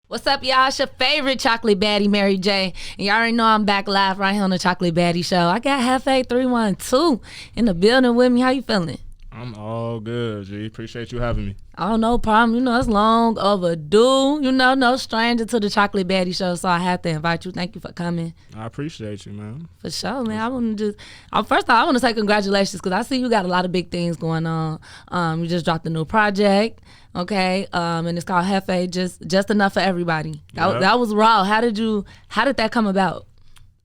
What's up, y'all? It's your favorite chocolate baddie, Mary J. And y'all already know I'm back live right here on the Chocolate Baddie Show. I got Jefe 312 in the building with me. How you feeling? I'm all good, G. Appreciate you having me. Oh, no problem. You know, it's long overdue. You know, no stranger to the Chocolate Baddie Show, so I have to invite you. Thank you for coming. I appreciate you, man. For sure, man. I want to first off, I want to say congratulations because I see you got a lot of big things going on. You just dropped a new project, okay? And it's called Jefe, just enough for everybody. That was raw. How did that come about?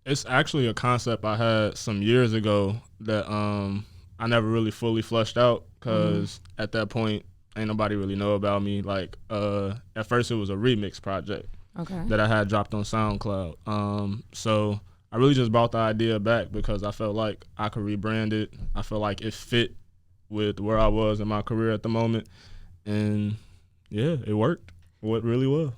It's actually a concept I had some years ago that I never really fully fleshed out because at that point, ain't nobody really know about me. Like, at first it was a remix project that I had dropped on SoundCloud. So I really just brought the idea back because I felt like I could rebrand it. I felt like it fit with where I was in my career at the moment. And yeah, it worked. What really well.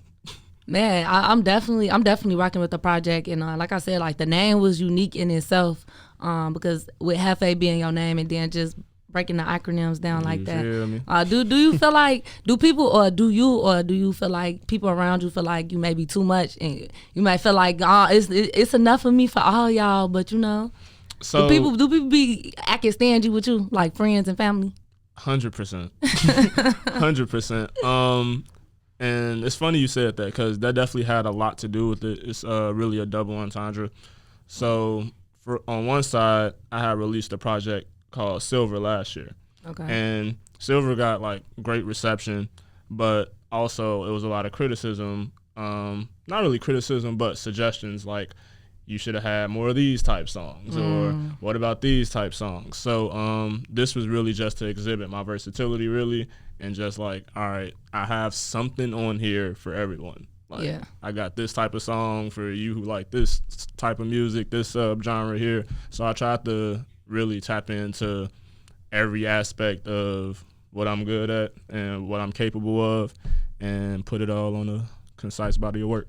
Man, I'm definitely rocking with the project, and like I said, like the name was unique in itself, because with Jefe being your name, and then just breaking the acronyms down like that. Do you feel like do you feel like people around you feel like you may be too much, and you might feel like it's enough for me for all y'all, but you know, so do people be acting stingy with you, like friends and family? 100%, 100%. And it's funny you said that because that definitely had a lot to do with it. It's really a double entendre. So on one side, I had released a project called Silver last year. Okay. And Silver got like great reception, but also it was a lot of criticism. Not really criticism, but suggestions like you should have had more of these type songs or what about these type songs. So this was really just to exhibit my versatility really. And just like, all right, I have something on here for everyone. Like, I got this type of song for you who like this type of music, this subgenre here. So I tried to really tap into every aspect of what I'm good at and what I'm capable of and put it all on a concise body of work.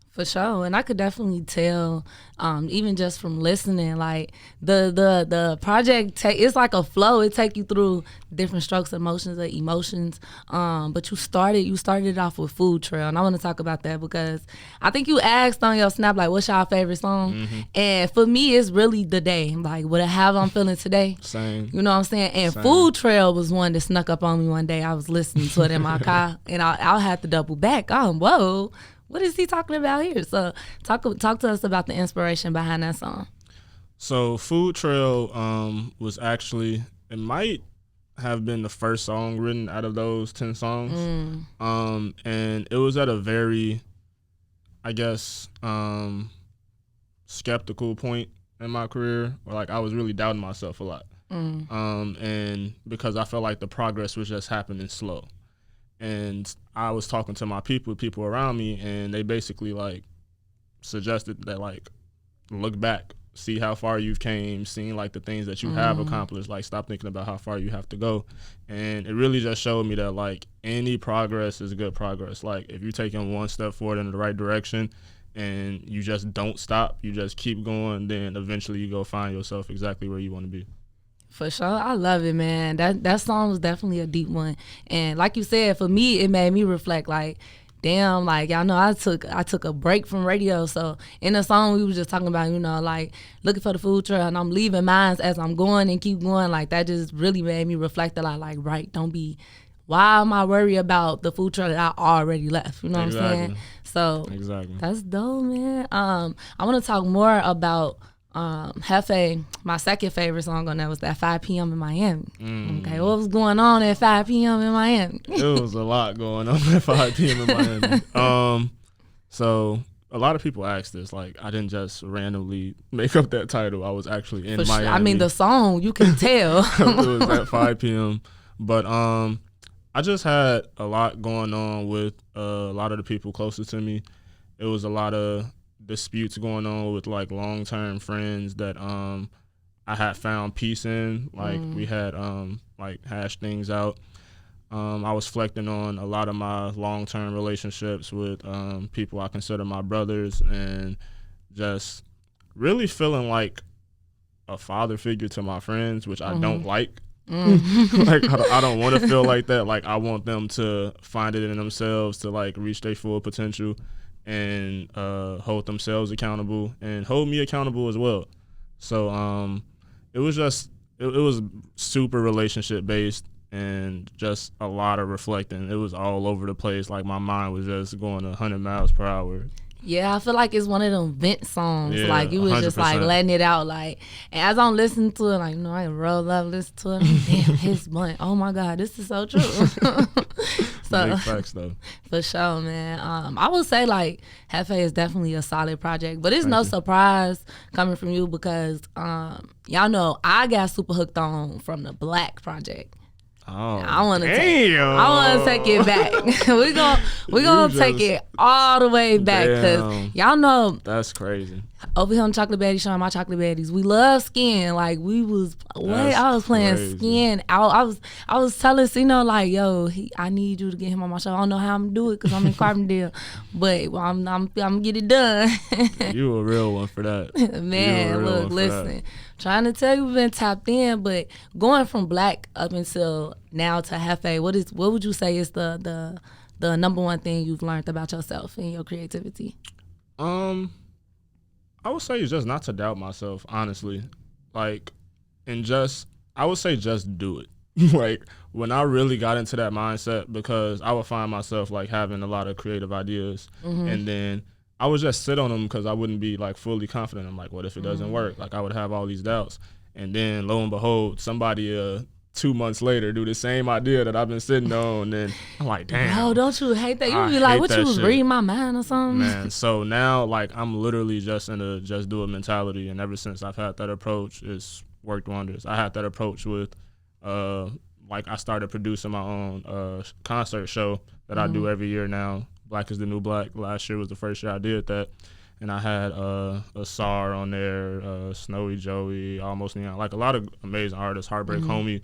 For sure, and I could definitely tell, even just from listening, like the project, it's like a flow. It take you through different strokes, emotions, but you started it off with Food Trail, and I want to talk about that because I think you asked on your Snap, like, what's y'all favorite song? And for me, it's really The Day, like, what how I'm feeling today. Same. You know what I'm saying? And Same. Food Trail was one that snuck up on me one day. I was listening to it in my car, and I'll have to double back. Whoa. What is he talking about here? So talk to us about the inspiration behind that song. So Food Trail was actually, it might have been the first song written out of those 10 songs. And it was at a very, I guess, skeptical point in my career where like I was really doubting myself a lot. And because I felt like the progress was just happening slow. And I was talking to my people around me, and they basically like suggested that like look back, see how far you've came, seeing like the things that you have accomplished, like stop thinking about how far you have to go. And it really just showed me that like any progress is good progress. Like if you're taking one step forward in the right direction and you just don't stop, you just keep going, then eventually you go find yourself exactly where you want to be. For sure. I love it, man. That song was definitely a deep one. And like you said, for me, it made me reflect like, damn, like y'all know I took a break from radio. So in the song we was just talking about, you know, like looking for the food trail and I'm leaving mines as I'm going and keep going. Like that just really made me reflect a lot, like, right, why am I worried about the food trail that I already left? You know what I'm saying? So that's dope, man. I want to talk more about Jefe. My second favorite song on that was that 5 p.m. in Miami. Okay, what was going on at 5 p.m. in Miami? It was a lot going on at 5 p.m. in Miami. So a lot of people ask this, like I didn't just randomly make up that title. I was actually in Miami. I mean, the song, you can tell. It was at 5 p.m. But I just had a lot going on with a lot of the people closest to me. It was a lot of disputes going on with like long-term friends that I had found peace in. Like we had like hashed things out. I was reflecting on a lot of my long-term relationships with people I consider my brothers and just really feeling like a father figure to my friends, which I don't like. Like I don't want to feel like that. Like I want them to find it in themselves to like reach their full potential and hold themselves accountable and hold me accountable as well. So it was just it was super relationship based and just a lot of reflecting. It was all over the place. Like my mind was just going 100 miles per hour. Yeah, I feel like it's one of them vent songs. Yeah, like you was 100%. just like letting it out. Like, and as I'm listening to it, like, you know, I roll up, listen to it. Like, damn, his blunt. Oh my God, this is so true. So, big facts though. For sure, man. I would say like Jefe is definitely a solid project, but it's Thank no you. surprise coming from you because y'all know I got super hooked on from the Black project. Oh, I want to take it back. we gonna take it all the way back because y'all know that's crazy. over here on Chocolate Baddie showing my Chocolate Baddies, we love Skin. Like we was I was playing crazy. Skin. I was telling Cino like, yo, I need you to get him on my show. I don't know how I'm gonna do it because I'm in Carbondale, but I'm gonna get it done. You a real one for that, man. Look, listen. Trying to tell you we've been tapped in, but going from Black up until now to Jefe, what would you say is the number one thing you've learned about yourself and your creativity? I would say it's just not to doubt myself, honestly. Like, I would say just do it. Like, when I really got into that mindset, because I would find myself, like, having a lot of creative ideas, and then I would just sit on them because I wouldn't be, like, fully confident. I'm like, what if it doesn't work? Like, I would have all these doubts. And then, lo and behold, somebody 2 months later do the same idea that I've been sitting on, and I'm like, damn. Oh, don't you hate that? You be like, what, you was reading my mind or something? Man, so now, like, I'm literally just in a just do it mentality, and ever since I've had that approach, it's worked wonders. I had that approach with, like, I started producing my own concert show that I do every year now. Black is the New Black. Last year was the first year I did that. And I had a SAR on there, Snowy Joey, Almost Neon, like a lot of amazing artists, Heartbreak Homie.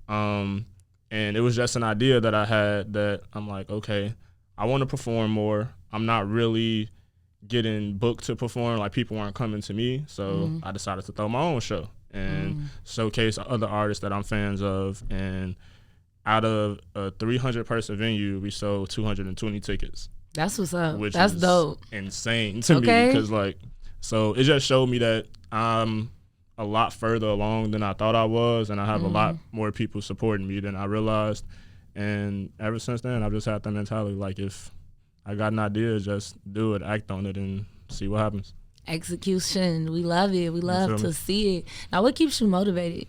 And it was just an idea that I had that I'm like, okay, I want to perform more. I'm not really getting booked to perform. Like, people aren't coming to me. So I decided to throw my own show and showcase other artists that I'm fans of. And out of a 300-person venue, we sold 220 tickets. That's what's up. Which That's is dope. Insane to me, because like, so it just showed me that I'm a lot further along than I thought I was, and I have a lot more people supporting me than I realized. And ever since then, I've just had that mentality, like, if I got an idea, just do it, act on it, and see what happens. Execution. We love it. We love to see it. Now, what keeps you motivated?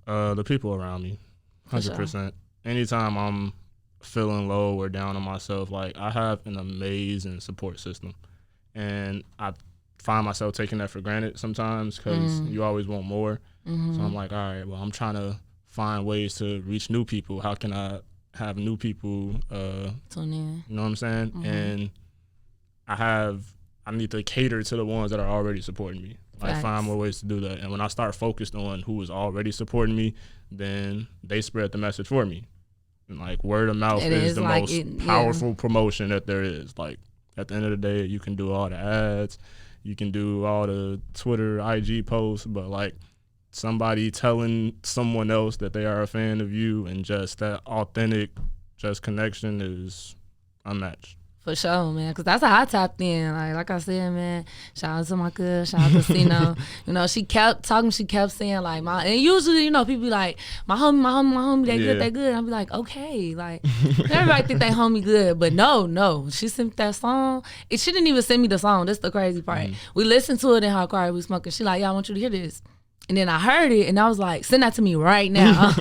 The people around me, 100%. Sure. Anytime I'm feeling low or down on myself, like, I have an amazing support system, and I find myself taking that for granted sometimes because you always want more. So I'm like, all right, well, I'm trying to find ways to reach new people. How can I have new people tune in? You know what I'm saying? And I need to cater to the ones that are already supporting me. Like, find more ways to do that. And when I start focused on who is already supporting me, then they spread the message for me. And, like, word of mouth is the most powerful promotion that there is. Like, at the end of the day, you can do all the ads, you can do all the Twitter, IG posts, but, like, somebody telling someone else that they are a fan of you and just that authentic just connection is unmatched. For sure, man, because that's how I tapped in. Like I said, man, shout out to my cousin, shout out to Cino. You know, she kept talking, she kept saying, like, and usually, you know, people be like, my homie, they good, they good. I'll be like, okay. Like, everybody think they homie good, but no. She sent that song. She didn't even send me the song. That's the crazy part. We listened to it in her car, we smoking. She like, yeah, I want you to hear this. And then I heard it, and I was like, send that to me right now.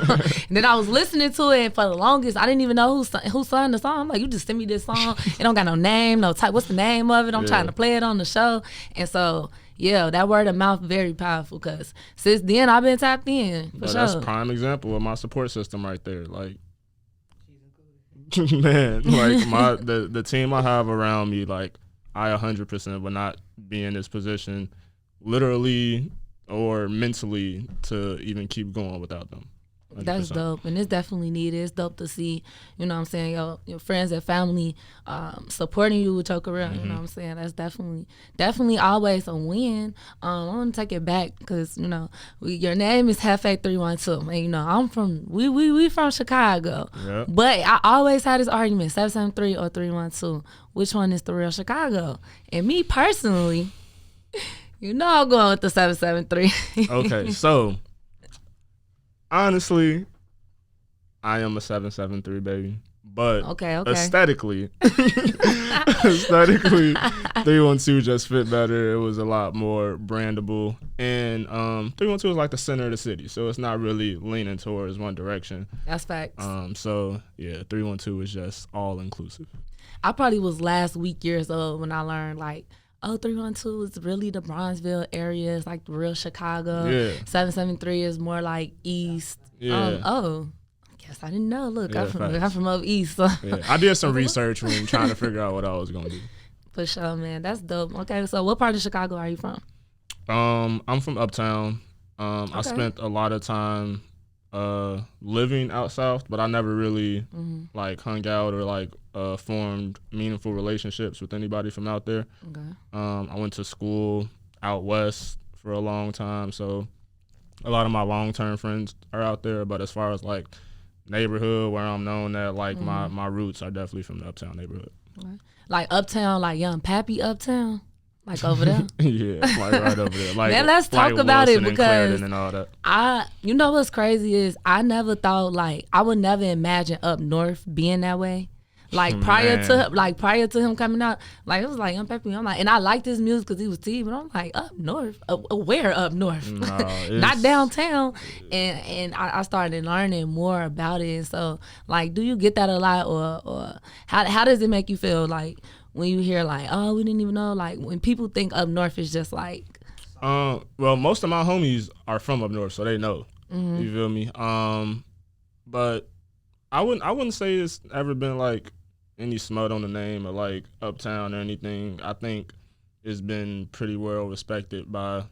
And then I was listening to it, and for the longest, I didn't even know who sung the song. I'm like, you just send me this song. It don't got no name, no type. What's the name of it? I'm trying to play it on the show. And so, yeah, that word of mouth very powerful, because since then, I've been tapped in, for sure. That's a prime example of my support system right there. Like, man, like, the team I have around me, like, I 100% would not be in this position, literally or mentally, to even keep going without them. That's dope, and it's definitely needed. It's dope to see, you know what I'm saying, your friends and family supporting you with your career, you know what I'm saying. That's definitely always a win. I want to take it back because, you know, your name is Jefe312, and, you know, I'm from, we from Chicago, but I always had this argument, 773 or 312, which one is the real Chicago? And me personally, you know I'm going with the 773. Okay, so honestly, I am a 773 baby, but aesthetically, 312 just fit better. It was a lot more brandable, and 312 is like the center of the city, so it's not really leaning towards one direction. That's facts. So yeah, 312 is just all inclusive. I probably was last week years old when I learned, like, 312 is really the Bronzeville area. It's like the real Chicago. Yeah. 773 is more like East. Yeah. I guess I didn't know. Look, I'm from up East. So. Yeah. I did some research when trying to figure out what I was gonna do. For sure, man. That's dope. Okay, so what part of Chicago are you from? I'm from Uptown. I spent a lot of time living out south, but I never really like hung out or like formed meaningful relationships with anybody from out there. Okay. I went to school out west for a long time, so a lot of my long-term friends are out there, but as far as like neighborhood where I'm known at, like my roots are definitely from the Uptown neighborhood. Okay. Like Uptown, like Young Pappy Uptown? Like over there? Yeah, like right over there. Like, man, let's talk about Wilson it because and all that. You know what's crazy is I never thought, like, I would never imagine up north being that way. Like prior to him coming out, like it was like Young Peppy. I'm like, and I liked his music because he was T, but I'm like, up north, where up north? No, not downtown. And I started learning more about it. And so, like, do you get that a lot, or how does it make you feel, like, when you hear like, oh, we didn't even know, like when people think up north is just like. Well, most of my homies are from up north, so they know. You feel me? But I wouldn't say it's ever been like any smut on the name of like Uptown or anything. I think it's been pretty well respected by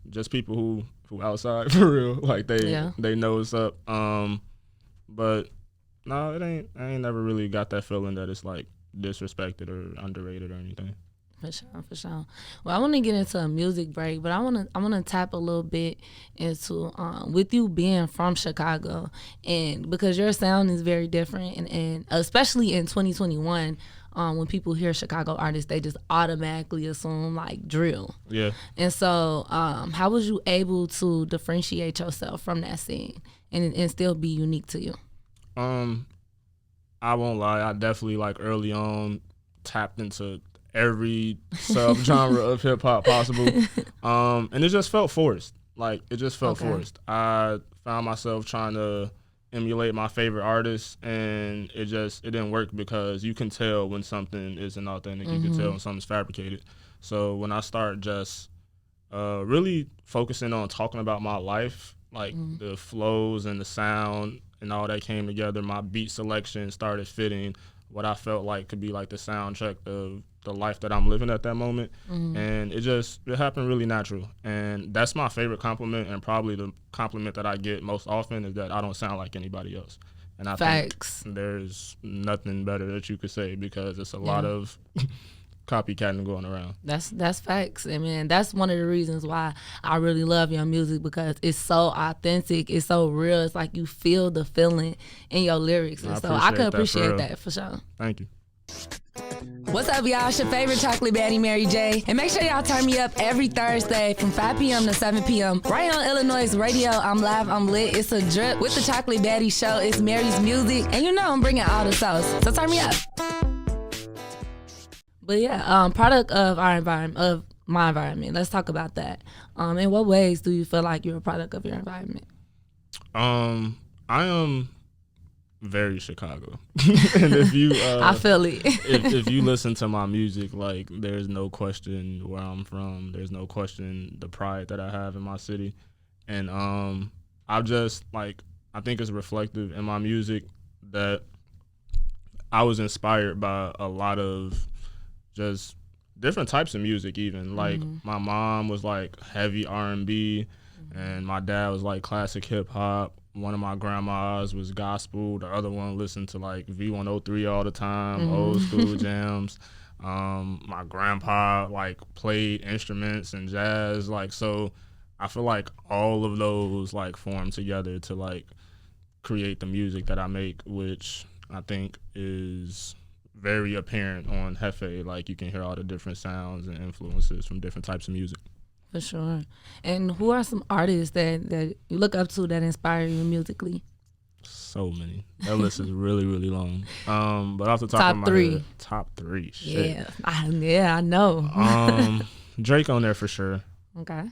just people who outside for real. Like they know what's up. But no, I ain't never really got that feeling that it's like disrespected or underrated or anything. For sure. Well, I want to get into a music break, but I want to tap a little bit into with you being from Chicago, and because your sound is very different, and especially in 2021, when people hear Chicago artists, they just automatically assume like drill. Yeah. And so, how was you able to differentiate yourself from that scene and still be unique to you? I won't lie, I definitely like early on tapped into every sub-genre of hip-hop possible, and it just felt forced. Like, it just felt forced. I found myself trying to emulate my favorite artists, and it didn't work because you can tell when something isn't authentic. You can tell when something's fabricated. So when I start just really focusing on talking about my life, like the flows and the sound and all that came together, my beat selection started fitting what I felt like could be like the soundtrack of the life that I'm living at that moment. And it happened really natural. And that's my favorite compliment, and probably the compliment that I get most often is that I don't sound like anybody else. And I think there's nothing better that you could say, because it's a lot of copycatting going around. That's facts. I mean, that's one of the reasons why I really love your music, because it's so authentic, it's so real. It's like you feel the feeling in your lyrics, and so I can appreciate that for sure. Thank you. What's up, y'all? It's your favorite chocolate baddie, Mary J. And make sure y'all turn me up every Thursday from 5 p.m. to 7 p.m. right on iLLANOiZE Radio. I'm live, I'm lit. It's a drip with the Chocolate Baddie Show. It's Mary's music, and you know I'm bringing all the sauce, so turn me up. But yeah, product of our environment, of my environment. Let's talk about that. In what ways do you feel like you're a product of your environment? I am very Chicago. And if you I feel it. if you listen to my music, like, there's no question where I'm from. There's no question the pride that I have in my city. And I've just, like, I think it's reflective in my music that I was inspired by a lot of just different types of music even. Like, my mom was, like, heavy R&B, and my dad was, like, classic hip-hop. one of my grandmas was gospel. The other one listened to like V103 all the time, old school jams. My grandpa like played instruments and jazz. Like, so I feel like all of those like form together to like create the music that I make, which I think is very apparent on Jefe. Like, you can hear all the different sounds and influences from different types of music. For sure. And who are some artists that you look up to that inspire you musically? So many. That list is really, really long. But off the top of my head, top three. Shit. Yeah, I know. Drake on there for sure. Okay.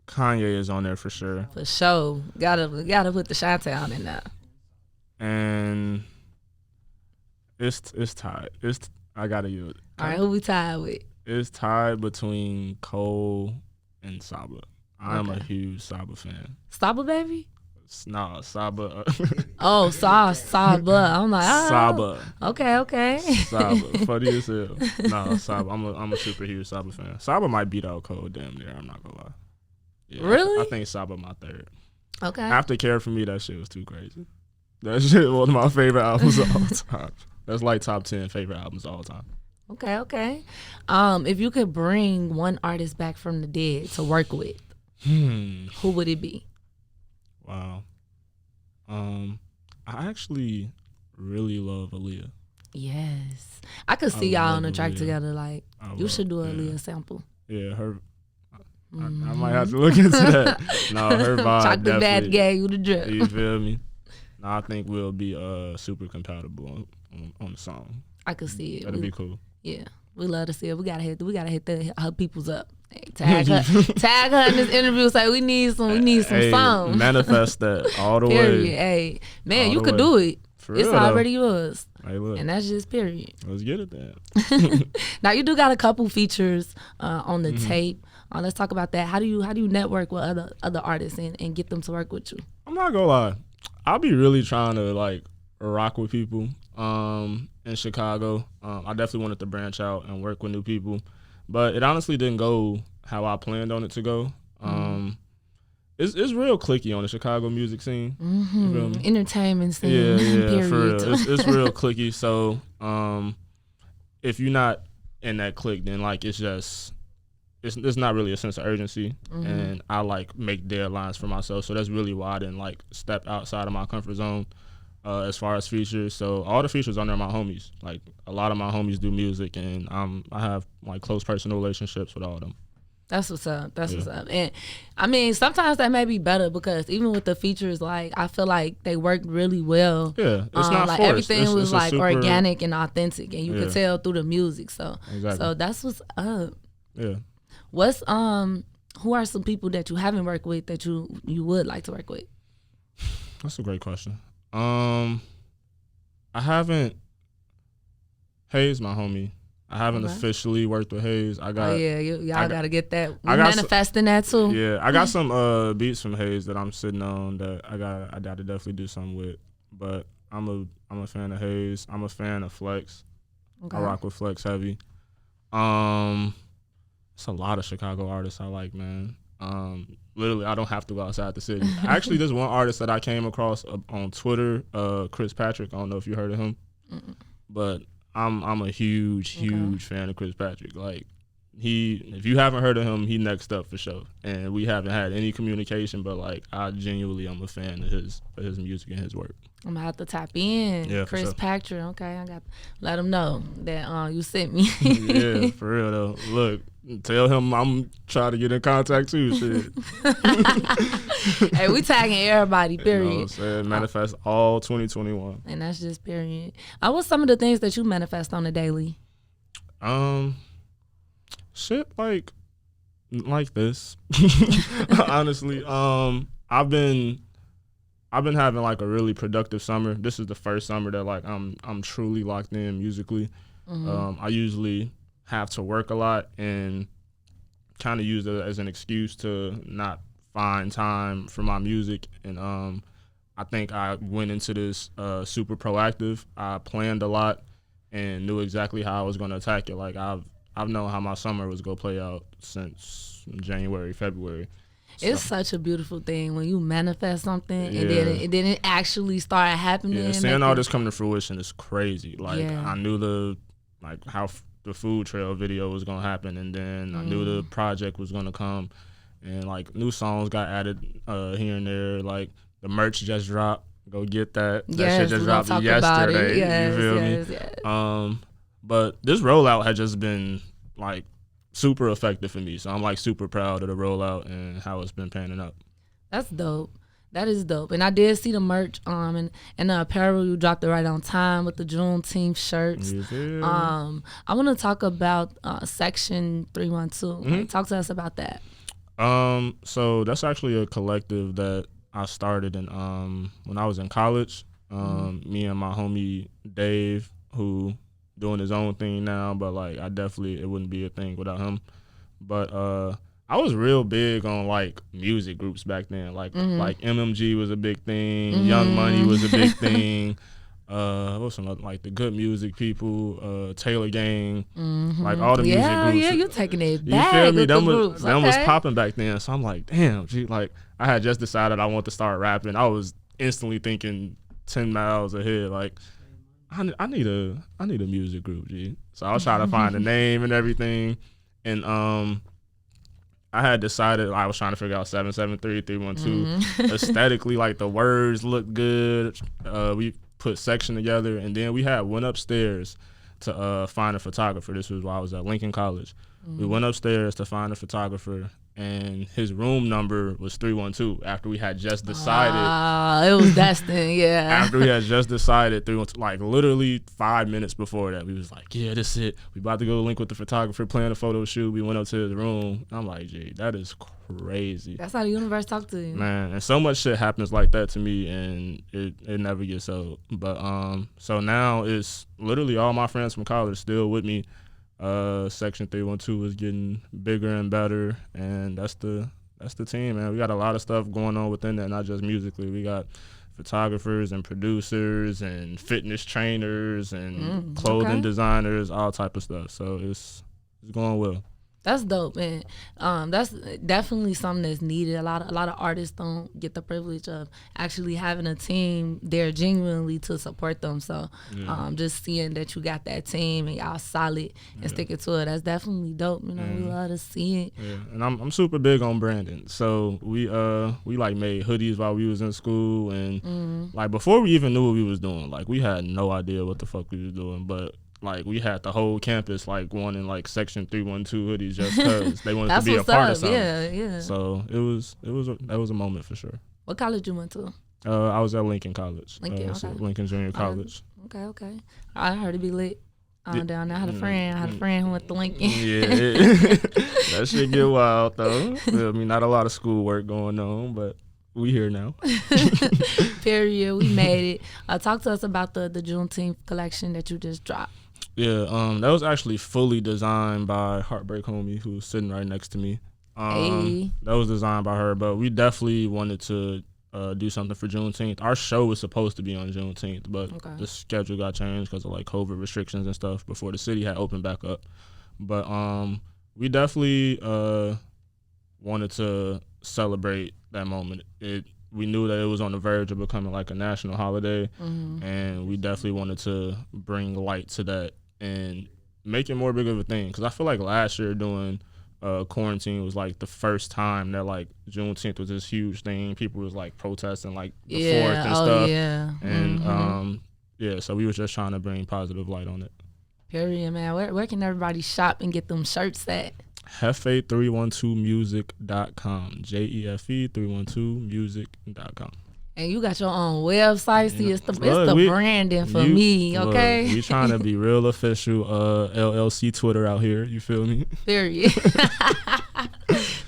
Kanye is on there for sure. For sure. Gotta put the Chi-Town in there. And it's tied. I gotta use it. All right, who we tied with? It's tied between Cole and Saba. I'm a huge Saba fan. Saba baby? Nah, Saba. Oh, Saba. I'm like, Saba. Okay. Saba. Funny as hell. Nah, Saba. I'm a super huge Saba fan. Saba might beat out Cole damn near. I'm not gonna lie. Yeah, really? I think Saba my third. Okay. After Care For Me, that shit was too crazy. That shit was one of my favorite albums of all time. That's like top 10 favorite albums of all time. Okay. If you could bring one artist back from the dead to work with, who would it be? Wow. I actually really love Aaliyah. Yes. I could see y'all on a track together. Like, you should do an Aaliyah sample. Yeah, her. I might have to look into that. No, her vibe Chocolate Bad gave you the drip. You feel me? No, I think we'll be super compatible on the song. I could see it. That'd be cool. Yeah, we love to see it. We gotta hit her peoples up. Hey, tag her in this interview. Say we need some songs. Manifest that all the way. Hey, man, you could do it. It's already yours. Hey, look. And that's just period. Let's get it then. Now you do got a couple features on the tape. Let's talk about that. How do you network with other artists and get them to work with you? I'm not gonna lie. I'll be really trying to like rock with people in Chicago. I definitely wanted to branch out and work with new people, but it honestly didn't go how I planned on it to go. It's real cliquey on the Chicago music scene. You feel me? Entertainment scene. Yeah, for real. It's real cliquey. So if you're not in that clique, then like it's not really a sense of urgency, and I like make deadlines for myself. So that's really why I didn't like step outside of my comfort zone as far as features. So all the features on there are my homies. Like a lot of my homies do music, and I have like close personal relationships with all of them. That's what's up. What's up. And I mean, sometimes that may be better because even with the features, like I feel like they worked really well. Yeah, it's not like forced. Everything was like organic and authentic, and you could tell through the music. So that's what's up. Yeah. What's who are some people that you haven't worked with that you would like to work with? That's a great question. I haven't. Hayes, my homie. I haven't officially worked with Hayes. Y'all gotta get that. We manifesting that too. Yeah, I got some beats from Hayes that I'm sitting on that I gotta definitely do something with. But I'm a fan of Hayes. I'm a fan of Flex. Okay. I rock with Flex heavy. It's a lot of Chicago artists I like, man. Literally, I don't have to go outside the city. Actually, there's one artist that I came across on Twitter, Chris Patrick. I don't know if you heard of him, but I'm a huge fan of Chris Patrick. Like if you haven't heard of him, he next up for sure. And we haven't had any communication, but like I genuinely am a fan of his music and his work. I'm gonna have to tap in. Yeah, Chris sure. Patrick. Okay, I got to let him know that you sent me. Yeah, for real though. Look, tell him I'm trying to get in contact too. Shit. Hey, we tagging everybody. Period. You know what I'm saying? Manifest all 2021. And that's just period. What's some of the things that you manifest on a daily? Shit like this. Honestly, I've been having like a really productive summer. This is the first summer that like I'm truly locked in musically. I usually have to work a lot and kind of use it as an excuse to not find time for my music. And I think I went into this super proactive. I planned a lot and knew exactly how I was going to attack it. Like I've known how my summer was going to play out since January, February. It's such a beautiful thing when you manifest something and then it actually started happening. Yeah, seeing all this come to fruition is crazy. Like I knew how the food trail video was gonna happen, and then I knew the project was gonna come, and like new songs got added here and there. Like the merch just dropped. Go get that. That shit just dropped yesterday. Yes, you feel me? Yes. But this rollout had just been like super effective for me. So I'm like super proud of the rollout and how it's been panning out. That's dope. That is dope. And I did see the merch and the apparel. You dropped it right on time with the Juneteenth shirts. I want to talk about Section312. Like, talk to us about that. So that's actually a collective that I started in when I was in college. Me and my homie Dave, who doing his own thing now, but like it wouldn't be a thing without him. But I was real big on like music groups back then. Like MMG was a big thing, Young Money was a big thing. What was some other, like the Good Music people, Taylor Gang, like all the music groups. Yeah, you're taking it back. You feel me? Them was popping back then. So I'm like, damn, gee, like I had just decided I want to start rapping. I was instantly thinking 10 miles ahead. Like I need a music group, G. So I was trying to find a name and everything, and I had decided I was trying to figure out 773 312. Aesthetically, like the words looked good. We put Section together, and then we went upstairs to find a photographer. This was while I was at Lincoln College. We went upstairs to find a photographer, and his room number was 312 after we had just decided. It was destined, yeah. After we had just decided 312, like literally 5 minutes before that, we was like, yeah, this is it. We about to go link with the photographer, plan a photo shoot. We went up to his room. I'm like, gee, that is crazy. That's how the universe talks to you. Man, and so much shit happens like that to me, and it never gets old. But so now it's literally all my friends from college still with me. Section312 is getting bigger and better, and that's the team, man. We got a lot of stuff going on within that, not just musically. We got photographers and producers and fitness trainers and clothing designers, all type of stuff. So it's going well. That's dope, man. That's definitely something that's needed. A lot of artists don't get the privilege of actually having a team there genuinely to support them. So just seeing that you got that team and y'all solid and sticking to it, that's definitely dope. You know, we love to see it. Yeah, and I'm super big on branding. So we like made hoodies while we was in school, and like before we even knew what we was doing, like we had no idea what the fuck we was doing, but like we had the whole campus like wanting like Section312 hoodies just because they wanted to be a part of something. Yeah. So that was a moment for sure. What college you went to? I was at Lincoln College. Lincoln Junior College. Okay. I heard it be lit. Down there. I had a friend who went to Lincoln. Yeah, that shit get wild though. I mean, not a lot of schoolwork going on, but we here now. Period. We made it. Talk to us about the Juneteenth collection that you just dropped. Yeah, that was actually fully designed by Heartbreak Homie, who's sitting right next to me. That was designed by her, but we definitely wanted to do something for Juneteenth. Our show was supposed to be on Juneteenth, but the schedule got changed because of like COVID restrictions and stuff before the city had opened back up. But we definitely wanted to celebrate that moment. We knew that it was on the verge of becoming like a national holiday, and we definitely wanted to bring light to that and make it more big of a thing. Because I feel like last year during quarantine was like the first time that like Juneteenth was this huge thing. People was like protesting like the 4th and stuff. And so we was just trying to bring positive light on it. Period, man. Where can everybody shop and get them shirts at? Jefe312music.com. J.E.F.E 312music.com. And you got your own website. See, it's the branding for me, okay? We trying to be real official LLC Twitter out here. You feel me? Period.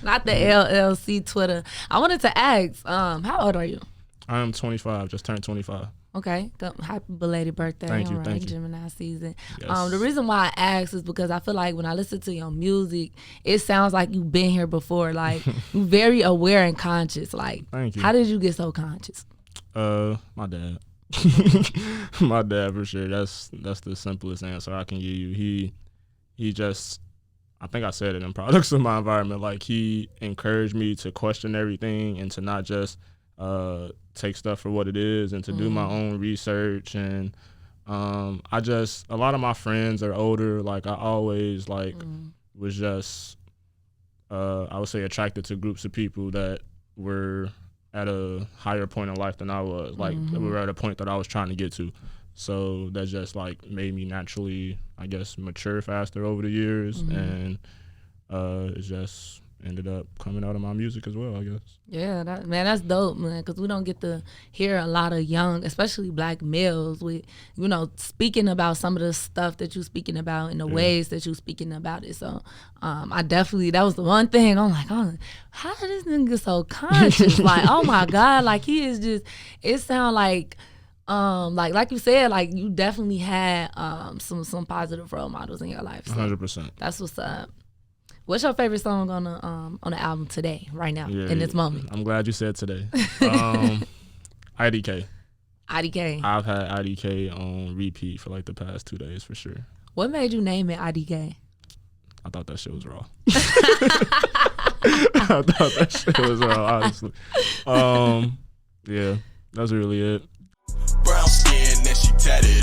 Not the LLC Twitter. I wanted to ask, how old are you? I am 25. Just turned 25. Okay, happy belated birthday. Thank you. Gemini season. Yes. The reason why I ask is because I feel like when I listen to your music, it sounds like you've been here before. Like, you're very aware and conscious. Like, thank you. How did you get so conscious? My dad. My dad, for sure. That's the simplest answer I can give you. He just, I think I said it in Products of My Environment, like he encouraged me to question everything and to not just take stuff for what it is and to do my own research. And a lot of my friends are older. Like I always was just, I would say, attracted to groups of people that were at a higher point in life than I was. Like we were at a point that I was trying to get to. So that just like made me naturally, I guess, mature faster over the years, and it just ended up coming out of my music as well, I guess. Yeah, that's dope, man, because we don't get to hear a lot of young, especially Black males, with, you know, speaking about some of the stuff that you're speaking about in the ways that you're speaking about it. So I definitely, that was the one thing I'm like, oh, how is this nigga so conscious? Like, oh my God, like he is just, it sound like you said, like you definitely had some positive role models in your life. So 100%. that's what's up. What's your favorite song on the album today, right now, in this moment? I'm glad you said today. IDK. IDK. I've had IDK on repeat for like the past 2 days for sure. What made you name it IDK? I thought that shit was raw. I thought that shit was raw, honestly. Yeah, that's really it. Brown skin and she tatted